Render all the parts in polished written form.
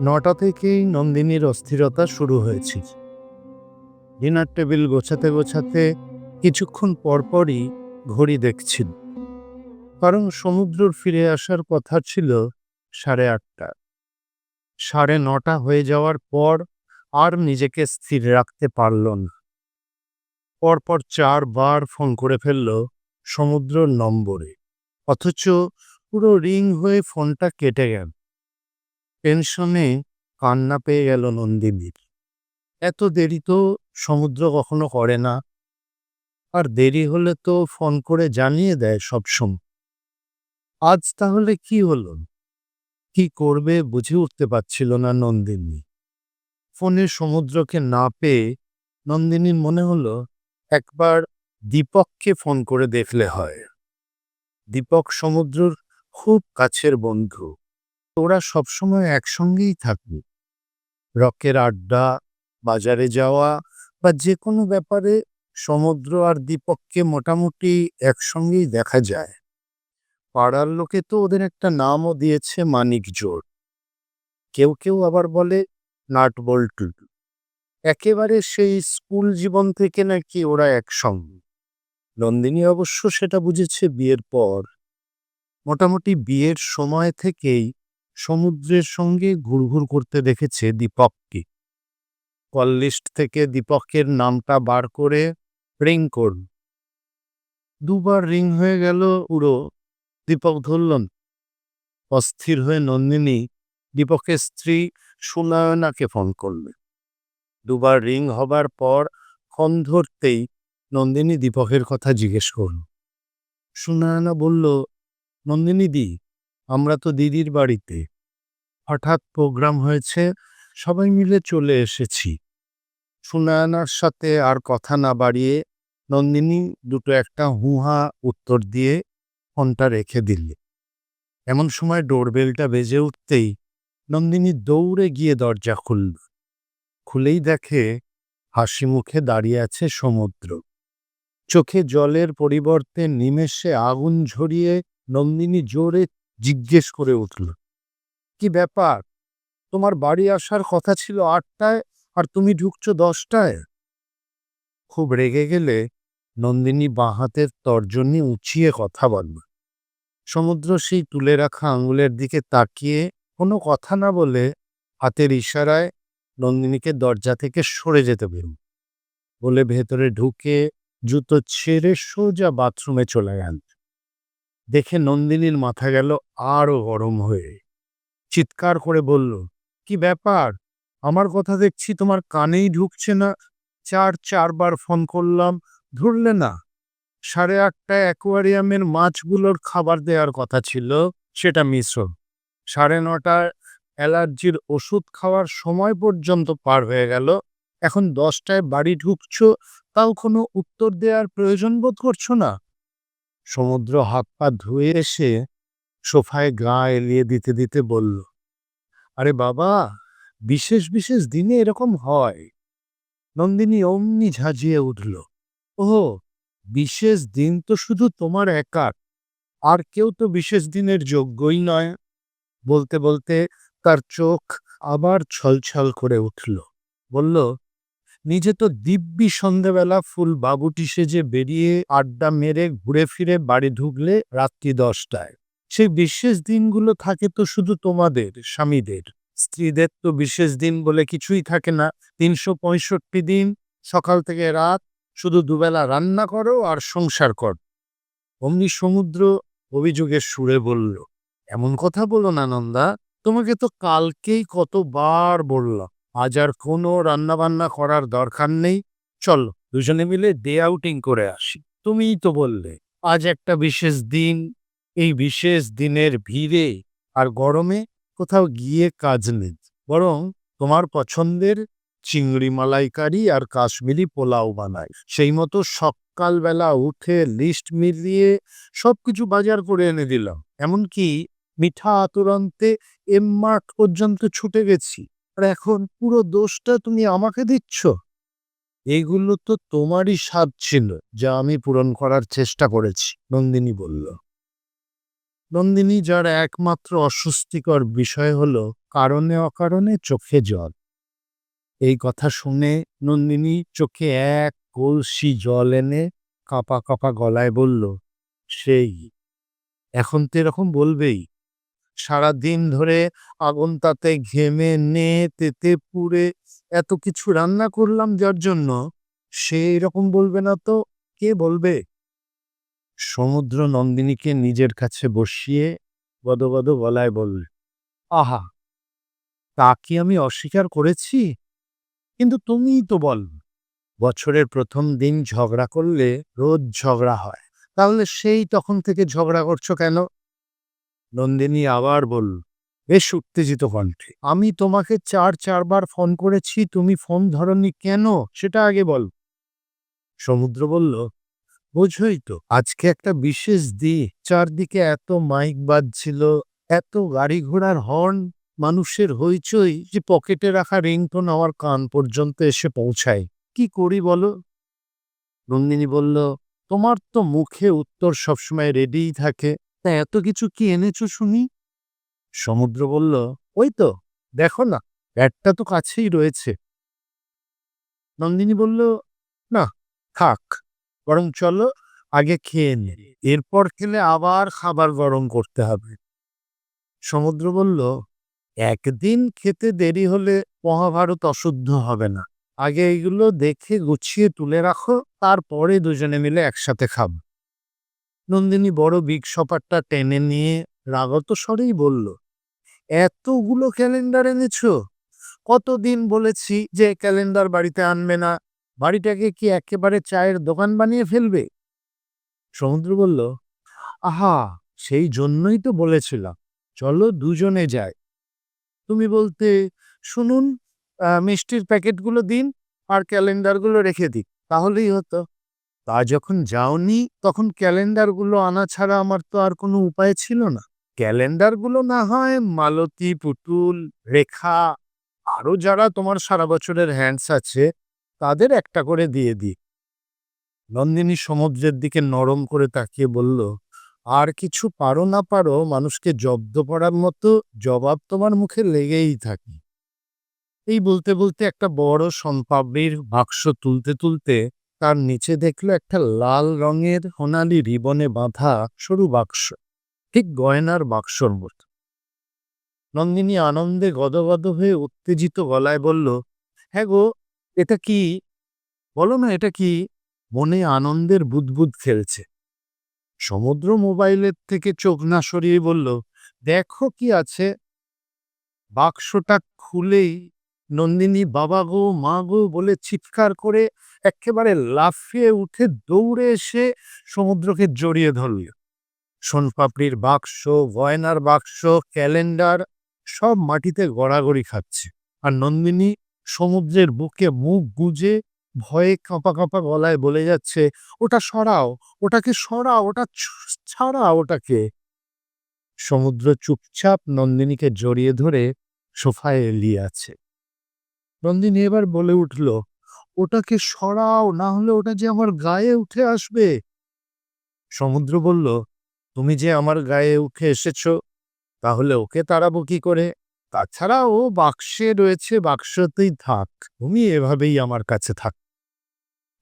৯টা থেকেই নন্দিনীর অস্থিরতা শুরু হয়েছিল। ডিনার টেবিল গোছাতে গোছাতে কিছুক্ষণ পরপরই ঘড়ি দেখছিল, কারণ সমুদ্রর ফিরে আসার কথা ছিল 8:30। 9:30 হয়ে যাওয়ার পর আর নিজেকে স্থির রাখতে পারল না। পরপর 4বার ফোন করে ফেলল সমুদ্রর নম্বরে, অথচ পুরো রিং হয়ে ফোনটা কেটে গেল। টেনশনে কান্না পেয়ে গেল নন্দিনীর। এত দেরি তো সমুদ্র কখনো করে না, আর দেরি হলে তো ফোন করে জানিয়ে দেয় সবসময়। আজ তাহলে কি হলো? কি করবে বুঝে উঠতে পারছিল না নন্দিনী। ফোনে সমুদ্রকে না পেয়ে নন্দিনীর মনে হলো একবার দীপককে ফোন করে দেখলে হয়। দীপক সমুদ্রর খুব কাছের বন্ধু, ওরা সবসময় একসঙ্গেই থাকে। রকের আড্ডা, বাজারে যাওয়া বা যে কোনো ব্যাপারে সমুদ্র আর দীপককে মোটামুটি একসঙ্গেই দেখা যায়। পাড়ার লোকে তো ওদের একটা নামও দিয়েছে মানিক জোড়। কেউ কেউ আবার বলে নাট বল্টু। একেবারে সেই স্কুল জীবন থেকে নাকি ওরা একসঙ্গে। নন্দিনী অবশ্য সেটা বুঝেছে বিয়ের পর। মোটামুটি বিয়ের সময় থেকেই সমুদ্রের সঙ্গে ঘুরঘুর করতে দেখেছে দীপককে। কল লিস্ট থেকে দীপকের নামটা বার করে রিং করল। 2বার রিং হয়ে গেল পুরো, দীপক ধরল না। অস্থির হয়ে নন্দিনী দীপকের স্ত্রী সুনয়নাকে ফোন করলে। 2বার রিং হবার পর ফোন ধরতেই নন্দিনী দীপকের কথা জিজ্ঞেস করল। সুনয়না বলল, নন্দিনী দি, আমরা তো দিদির বাড়িতে, হঠাৎ প্রোগ্রাম হয়েছে, সবাই মিলে চলে এসেছি। সুনয়নার সাথে আর কথা না বাড়িয়ে নন্দিনী দুটো একটা হুহা উত্তর দিয়ে ফোনটা রেখে দিল। এমন সময় ডোরবেলটা বেজে উঠতেই নন্দিনী দৌড়ে গিয়ে দরজা খুলল। খুলেই দেখে হাসি মুখে দাঁড়িয়ে আছে সমুদ্র। চোখে জলের পরিবর্তে নিমেষে আগুন ঝরিয়ে নন্দিনী জোরে জিজ্ঞেস করে উঠল, কি ব্যাপার? তোমার বাড়ি আসার কথা ছিল 8টায়, আর তুমি ঢুকছো 10টায়? খুব রেগে গেলে নন্দিনী বাঁ হাতের তর্জনী উঁচিয়ে কথা বলল। সমুদ্র সেই তুলে রাখা আঙুলের দিকে তাকিয়ে কোনো কথা না বলে হাতের ইশারায় নন্দিনীকে দরজা থেকে সরে যেতে বলে ভেতরে ঢুকে জুতো ছেড়ে সোজা বাথরুমে চলে গেল। দেখে নন্দিনীর মাথা গেল আরো গরম হয়ে। চিৎকার করে বলল, কি ব্যাপার? আমার কথা দেখছি তোমার কানেই ঢুকছে না। 4বার ফোন করলাম, ধরলে না। 8:30টায় অ্যাকোয়ারিয়ামের মাছগুলোর খাবার দেওয়ার কথা ছিল, সেটা মিস হল। 9:30টায় অ্যালার্জির ওষুধ খাওয়ার সময় পর্যন্ত পার হয়ে গেল। এখন 10টায় বাড়ি ঢুকছো, তাও কোনো উত্তর দেওয়ার প্রয়োজন বোধ করছো না। সমুদ্র হাত পা ধুয়ে এসে সোফায় গা এলিয়ে দিতে দিতে বলল, আরে বাবা, বিশেষ বিশেষ দিনে এরকম হয়। নন্দিনী অমনি ঝাঁঝিয়ে উঠল, ওহো, বিশেষ দিন তো শুধু তোমার একার, আর কেউ তো বিশেষ দিনের যোগ্যই নয়। বলতে বলতে তার চোখ আবার ছলছল করে উঠল। বলল, নিজে তো দিব্যি সন্ধেবেলা ফুল বাবুটি সেজে বেরিয়ে আড্ডা মেরে ঘুরে ফিরে বাড়ি ঢুকলে রাত্রি 10টায়। সেই বিশেষ দিনগুলো থাকে তো শুধু তোমাদের স্বামীদের। স্ত্রীদের তো বিশেষ দিন বলে কিছুই থাকে না। 365 দিন সকাল থেকে রাত শুধু দুবেলা রান্না করো আর সংসার কর। অমনি সমুদ্র অভিযোগের সুরে বলল, এমন কথা বলো না নন্দা, তোমাকে তো কালকেই কতবার বললাম আজ আর কোনো রান্নাবান্না করার দরকার নেই, চলো দুজনে মিলে ডে আউটিং করে আসি। তুমিই তো বললে আজ একটা বিশেষ দিন, এই বিশেষ দিনের ভিড়ে আর গরমে কোথাও গিয়ে কাজ নেই, বরং তোমার পছন্দের চিংড়ি মালাইকারি আর কাশ্মীরি পোলাও বানাই। সেই মতো সকালবেলা উঠে লিস্ট মিলিয়ে সবকিছু বাজার করে এনে দিলাম, এমনকি মিঠা আতরান্তে এমমার্ট পর্যন্ত ছুটে গেছি। আর এখন পুরো দোষটা তুমি আমাকে দিচ্ছ? এইগুলো তো তোমারই স্বাদ ছিল, যা আমি পূরণ করার চেষ্টা করেছি, নন্দিনী বলল। নন্দিনী, যার একমাত্র অস্বস্তিকর বিষয় হলো কারণে অকারণে চোখে জল। এই কথা শুনে নন্দিনী চোখে এক কলসি জল এনে কাঁপা কাঁপা গলায় বলল, সেই এখন তো এরকম বলবেই। সারাদিন ধরে আগুন তাতে ঘেমে তেতে পুড়ে এত কিছু রান্না করলাম যার জন্য, সে এরকম বলবে না তো কে বলবে? সমুদ্র নন্দিনীকে নিজের কাছে বসিয়ে গদগদ গলায় বলল, আহা, তা কি আমি অস্বীকার করেছি? কিন্তু তুমিই তো বল, বছরের প্রথম দিন ঝগড়া করলে রোজ ঝগড়া হয়, তাহলে সেই তখন থেকে ঝগড়া করছো কেন? নন্দিনী আবার বলল, বেশ উত্তেজিত কণ্ঠে, আমি তোমাকে চারবার ফোন করেছি, তুমি ফোন ধরনি কেন সেটা আগে বল। সমুদ্র বলল, বোঝই তো, আজকে একটা বিশেষ দিন, চারদিকে এত মাইক বাজছিল, এত গাড়ি ঘোড়ার হর্ন, মানুষের হইচই, যে পকেটে রাখা রিংটোন আমার কান পর্যন্ত এসে পৌঁছায়। কি করি বলো? নন্দিনী বলল, তোমার তো মুখে উত্তর সবসময় রেডিই থাকে, তা এত কিছু কি এনেছো শুনি? সমুদ্র বলল, ওই তো দেখো না, ব্যাটটা তো কাছেই রয়েছে। নন্দিনী বলল, না থাক, বরং চলো আগে খেয়ে নে, এরপর খেলে আবার খাবার গরম করতে হবে। সমুদ্র বলল, একদিন খেতে দেরি হলে মহাভারত অশুদ্ধ হবে না, আগে এগুলো দেখে গুছিয়ে তুলে রাখো, তারপরে দুজনে মিলে একসাথে খাব। নন্দিনী বড় বিগ শপারটা টেনে নিয়ে রাগত স্বরেই বলল, এতগুলো ক্যালেন্ডার এনেছো? কতদিন বলেছি যে ক্যালেন্ডার বাড়িতে আনবে না, বাড়িটাকে কি একেবারে চায়ের দোকান বানিয়ে ফেলবে? সমুদ্র বলল, আহা, সেই জন্যই তো বলেছিলাম, চলো দুজনে যাই। তুমি বলতে, শুনুন, মিষ্টির প্যাকেটগুলো দিন আর ক্যালেন্ডারগুলো রেখে দিই, তাহলেই হতো। তা যখন যাওনি তখন ক্যালেন্ডারগুলো আনা ছাড়া আমার তো আর কোনো উপায় ছিল না। ক্যালেন্ডারগুলো না হয় মালতী, পুতুল, রেখা, আরো যারা তোমার সারা বছরের হ্যান্ডস আছে তাদের একটা করে দিয়ে দিই। নন্দিনী সমুদ্রের দিকে নরম করে তাকিয়ে বলল, আর কিছু পারো না পারো, মানুষকে জব্দ করার মতো জবাব তোমার মুখে লেগেই থাকে। এই বলতে বলতে একটা বড় সোনপাপড়ির বাক্স তুলতে তুলতে তার নিচে দেখলো একটা লাল রঙের সোনালি রিবনে বাঁধা সরু বাক্স, ঠিক গয়নার বাক্সর মতো। নন্দিনী আনন্দে গদগদ হয়ে উত্তেজিত গলায় বলল, হ্যাঁ গো, এটা কি? বলো না এটা কি? মনে আনন্দের বুদবুদ খেলছে। সমুদ্র মোবাইলের থেকে চোখ না সরিয়ে বলল, দেখো কি আছে। বাক্সটা খুলেই নন্দিনী বাবা গো, মা গো বলে চিৎকার করে একেবারে লাফিয়ে উঠে দৌড়ে এসে সমুদ্রকে জড়িয়ে ধরল। সোনপাপড়ির বাক্স, গয়নার বাক্স, ক্যালেন্ডার সব মাটিতে গড়াগড়ি খাচ্ছে। আর নন্দিনী সমুদ্রের বুকে মুখ গুজে ভয়ে কাঁপা কাঁপা গলায় বলে যাচ্ছে, ওটা সরাও, ওটাকে সরাও, ওটা ছাড়া ওটাকে। সমুদ্র চুপচাপ নন্দিনীকে জড়িয়ে ধরে সোফায় এলিয়ে আছে। নন্দিনী এবার বলে উঠল, ওটাকে সরাও, না হলে ওটা যে আমার গায়ে উঠে আসবে। সমুদ্র বলল, তুমি যে আমার গায়ে উঠে এসেছো, তাহলে ওকে তাড়াবো কি করে? তাছাড়া ও বাক্সে রয়েছে, বাক্সতেই থাক, তুমি এভাবেই আমার কাছে থাক।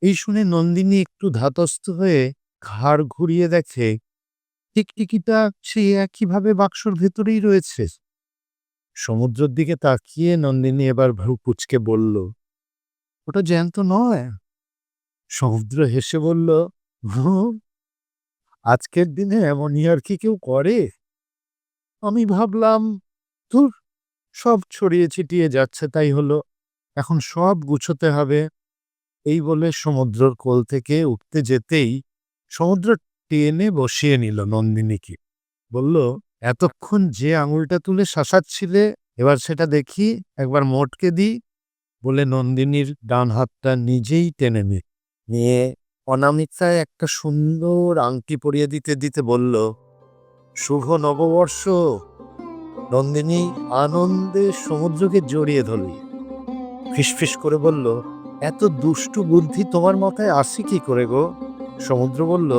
এই শুনে নন্দিনী একটু ধাতস্থ হয়ে ঘাড় ঘুরিয়ে দেখে টিকটিকিটা সেই একইভাবে বাক্সর ভেতরেই রয়েছে। সমুদ্রের দিকে তাকিয়ে নন্দিনী এবার ভ্রু কুঁচকে বলল, ওটা জ্যান্ত নয়। সমুদ্র হেসে বলল, "হুঁ, আজকের দিনে এমনই আর কি কেউ করে? আমি ভাবলাম, ধুর, সব ছড়িয়ে ছিটিয়ে যাচ্ছে তাই হলো, এখন সব গুছোতে হবে।" এই বলে সমুদ্রের কোল থেকে উঠতে যেতেই সমুদ্র টেনে বসিয়ে নিল নন্দিনীকে। বলল, এতক্ষণ যে আঙুলটা তুলে শাসাচ্ছিলে, এবার সেটা দেখি, একবার মোটকে দিই। বলে নন্দিনীর ডান হাতটা নিজেই টেনে নিয়ে অনামিকায় একটা সুন্দর আংটি পরিয়ে দিতে দিতে বলল, শুভ নববর্ষ। নন্দিনী আনন্দে সমুদ্রকে জড়িয়ে ধরল, ফিসফিস করে বলল, এত দুষ্টু বুদ্ধি তোমার মাথায় আসে কি করে গো? সমুদ্র বলল,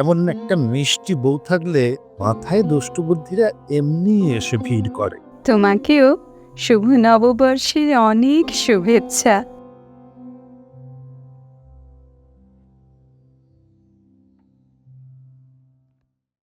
এমন একটা মিষ্টি বউ থাকলে মাথায় দুষ্টু বুদ্ধিরা এমনি এসে ভিড় করে। তোমাকেও শুভ নববর্ষের অনেক শুভেচ্ছা।